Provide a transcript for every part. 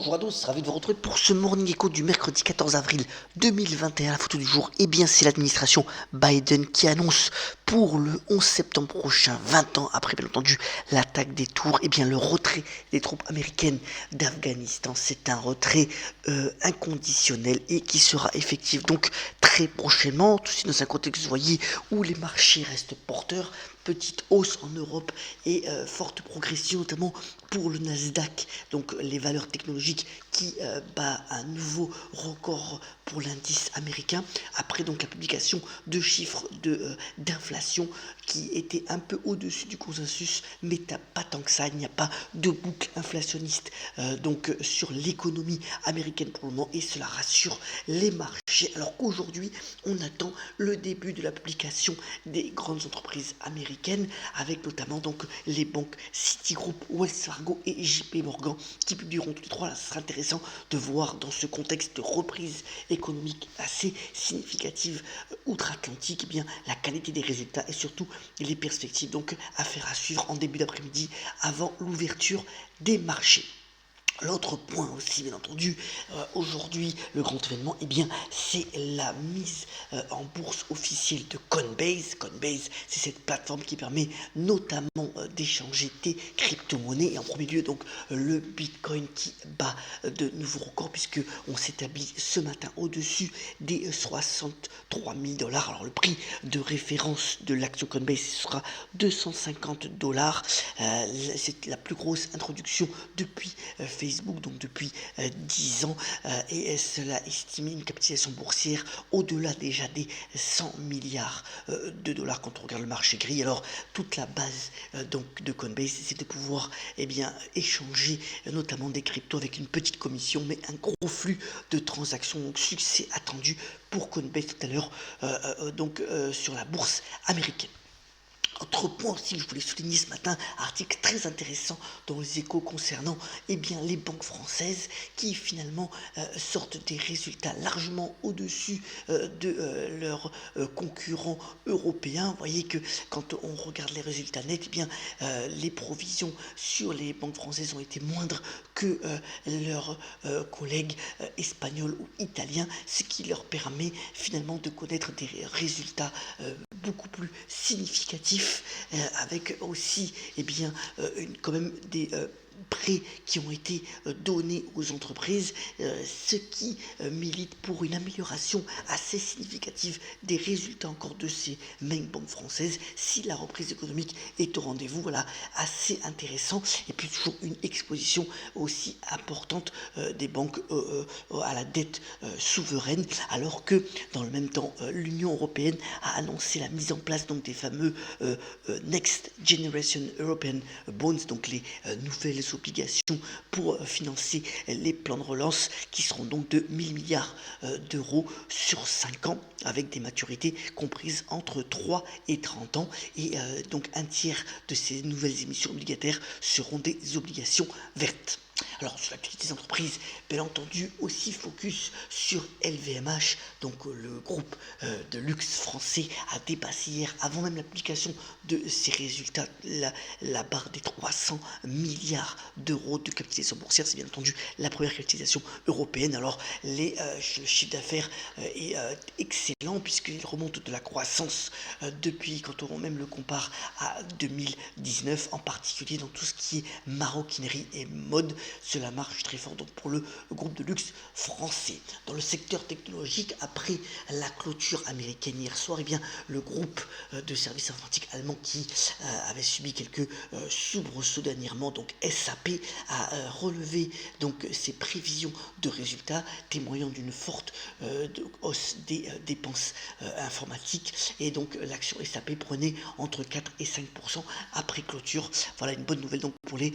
Bonjour à tous, ravi de vous retrouver pour ce Morning Echo du mercredi 14 avril 2021. La photo du jour, eh bien c'est l'administration Biden qui annonce pour le 11 septembre prochain, 20 ans après bien entendu l'attaque des tours, eh bien le retrait des troupes américaines d'Afghanistan. C'est un retrait inconditionnel et qui sera effectif donc très prochainement, tout aussi dans un contexte, vous voyez, où les marchés restent porteurs. Petite hausse en Europe et forte progression notamment pour le Nasdaq, donc les valeurs technologiques qui bat un nouveau record pour l'indice américain après donc la publication de chiffres d'inflation qui étaient un peu au-dessus du consensus, mais pas tant que ça. Il n'y a pas de boucle inflationniste donc sur l'économie américaine pour le moment et cela rassure les marchés, alors qu'aujourd'hui on attend le début de la publication des grandes entreprises américaines avec notamment donc les banques Citigroup, Wells Fargo et JP Morgan qui publieront tous les trois. Là, ce sera intéressant de voir dans ce contexte de reprise économique assez significative outre-Atlantique, eh bien la qualité des résultats et surtout les perspectives. Donc affaire à suivre en début d'après-midi avant l'ouverture des marchés. L'autre point aussi, bien entendu, aujourd'hui, le grand événement, eh bien, c'est la mise en bourse officielle de Coinbase. Coinbase, c'est cette plateforme qui permet notamment d'échanger des crypto-monnaies. Et en premier lieu, donc, le Bitcoin qui bat de nouveaux records, puisque on s'établit ce matin au-dessus des 63 000 dollars. Alors, le prix de référence de l'action Coinbase sera 250 dollars. C'est la plus grosse introduction depuis Facebook, donc depuis 10 ans, et cela estimé une capitalisation boursière au-delà déjà des 100 milliards de dollars quand on regarde le marché gris. Alors toute la base donc de Coinbase, c'est de pouvoir échanger notamment des cryptos avec une petite commission, mais un gros flux de transactions, donc succès attendu pour Coinbase tout à l'heure sur la bourse américaine. Autre point aussi que je voulais souligner ce matin, article très intéressant dans les Échos concernant les banques françaises qui finalement sortent des résultats largement au-dessus de leurs concurrents européens. Vous voyez que quand on regarde les résultats nets, les provisions sur les banques françaises ont été moindres que leurs collègues espagnols ou italiens, ce qui leur permet finalement de connaître des résultats beaucoup plus significatifs avec aussi quand même des prêts qui ont été donnés aux entreprises, ce qui milite pour une amélioration assez significative des résultats encore de ces mêmes banques françaises si la reprise économique est au rendez-vous. Voilà, assez intéressant. Et puis toujours une exposition aussi importante des banques à la dette souveraine, alors que dans le même temps l'Union européenne a annoncé la mise en place donc des fameux Next Generation European Bonds, donc les nouvelles obligations pour financer les plans de relance qui seront donc de 1000 milliards d'euros sur 5 ans avec des maturités comprises entre 3 et 30 ans et donc un tiers de ces nouvelles émissions obligataires seront des obligations vertes. Alors sur l'activité des entreprises, bien entendu aussi focus sur LVMH, donc le groupe de luxe français a dépassé hier, avant même la publication de ses résultats, la barre des 300 milliards d'euros de capitalisation boursière. C'est bien entendu la première capitalisation européenne. Alors le chiffre d'affaires est excellent puisqu'il remonte de la croissance depuis, quand on même le compare à 2019, en particulier dans tout ce qui est maroquinerie et mode. Cela marche très fort donc pour le groupe de luxe français. Dans le secteur technologique, après la clôture américaine hier soir, le groupe de services informatiques allemand qui avait subi quelques soubresauts dernièrement, donc SAP, a relevé donc ses prévisions de résultats, témoignant d'une forte hausse des dépenses informatiques, et donc l'action SAP prenait entre 4 et 5% après clôture. Voilà une bonne nouvelle donc pour les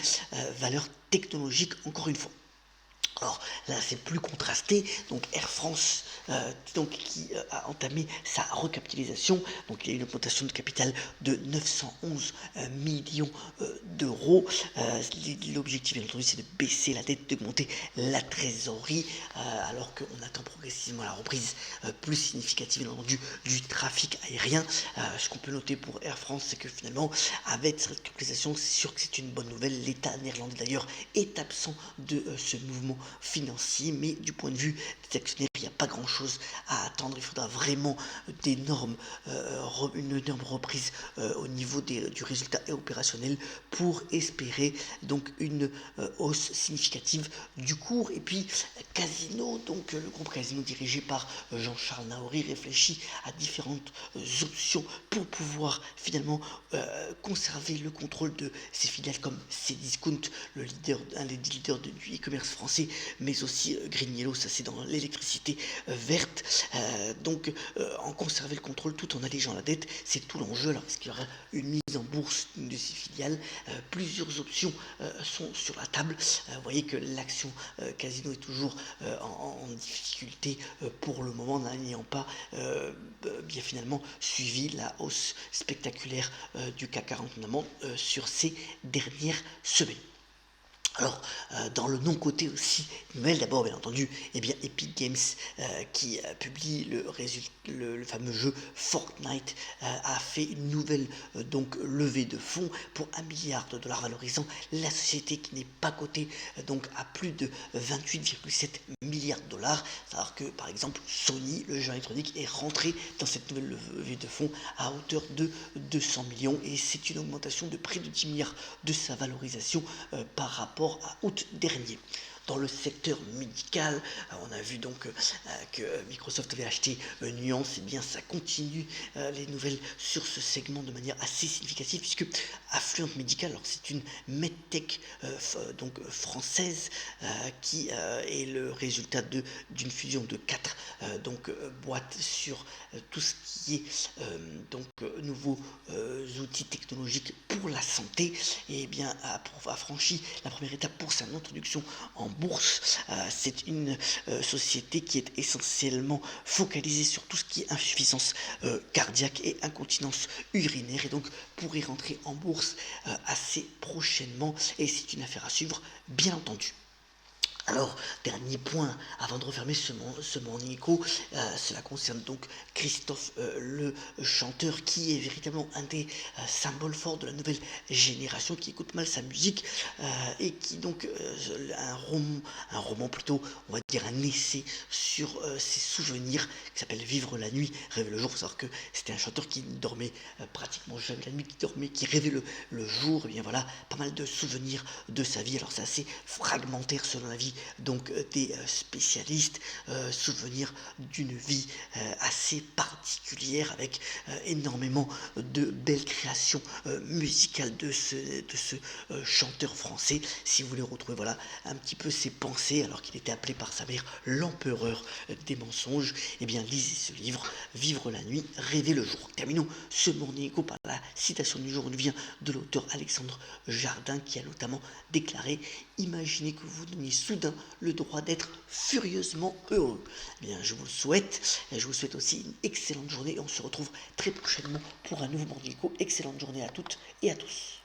valeurs technologiques encore une fois. Alors là c'est plus contrasté, donc Air France qui a entamé sa recapitalisation, donc il y a une augmentation de capital de 911 millions d'euros. L'objectif bien entendu c'est de baisser la dette, d'augmenter la trésorerie, alors qu'on attend progressivement la reprise plus significative bien entendu du trafic aérien. Ce qu'on peut noter pour Air France, c'est que finalement avec cette recapitalisation, c'est sûr que c'est une bonne nouvelle. L'État néerlandais d'ailleurs est absent de ce mouvement financier, mais du point de vue des actionnaires, il n'y a pas grand-chose à attendre. Il faudra vraiment une énorme reprise au niveau du résultat opérationnel pour espérer donc une hausse significative du cours. Et puis Casino, donc le groupe Casino dirigé par Jean-Charles Naouri réfléchit à différentes options pour pouvoir finalement conserver le contrôle de ses filiales comme Cdiscount, un des leaders du e-commerce français, mais aussi Green Yellow, ça c'est dans l'électricité verte. En conserver le contrôle tout en allégeant la dette, c'est tout l'enjeu. Alors est-ce qu'il y aura une mise en bourse de ces filiales? Plusieurs options sont sur la table. Vous voyez que l'action Casino est toujours en difficulté pour le moment, n'ayant pas bien finalement suivi la hausse spectaculaire du CAC 40 notamment sur ces dernières semaines. Alors, dans le non-côté aussi, nouvelle d'abord bien entendu, Epic Games qui publie le fameux jeu Fortnite a fait une nouvelle levée de fonds pour 1 milliard de dollars valorisant la société qui n'est pas cotée à plus de 28,7 milliards de dollars. C'est-à-dire que par exemple Sony, le jeu électronique, est rentré dans cette nouvelle levée de fonds à hauteur de 200 millions et c'est une augmentation de près de 10 milliards de sa valorisation par rapport à août dernier. Dans le secteur médical, on a vu que Microsoft avait acheté Nuance, et bien ça continue les nouvelles sur ce segment de manière assez significative puisque Affluent Medical, alors c'est une medtech française qui est le résultat d'une fusion de 4 boîtes sur tout ce qui est nouveaux outils technologiques pour la santé, et bien a franchi la première étape pour sa introduction en bourse. C'est une société qui est essentiellement focalisée sur tout ce qui est insuffisance cardiaque et incontinence urinaire et donc pourrait rentrer en bourse assez prochainement et c'est une affaire à suivre bien entendu. Alors, dernier point, avant de refermer ce Morning Echo, cela concerne donc Christophe, le chanteur, qui est véritablement un des symboles forts de la nouvelle génération, qui écoute mal sa musique, et qui un roman plutôt, on va dire un essai sur ses souvenirs, qui s'appelle Vivre la nuit, rêver le jour. Il faut savoir que c'était un chanteur qui dormait pratiquement jamais la nuit, qui rêvait le jour, et bien voilà, pas mal de souvenirs de sa vie. Alors c'est assez fragmentaire selon la vie des spécialistes, souvenir d'une vie assez particulière avec énormément de belles créations musicales de ce chanteur français. Si vous voulez retrouver voilà un petit peu ses pensées alors qu'il était appelé par sa mère l'empereur des mensonges, et bien lisez ce livre, Vivre la nuit, rêver le jour. Terminons ce Morning Echo par la citation du jour. Elle vient de l'auteur Alexandre Jardin qui a notamment déclaré: imaginez que vous donniez soudain le droit d'être furieusement heureux. Eh bien, je vous le souhaite. Je vous souhaite aussi une excellente journée et on se retrouve très prochainement pour un nouveau Morning Echo. Excellente journée à toutes et à tous.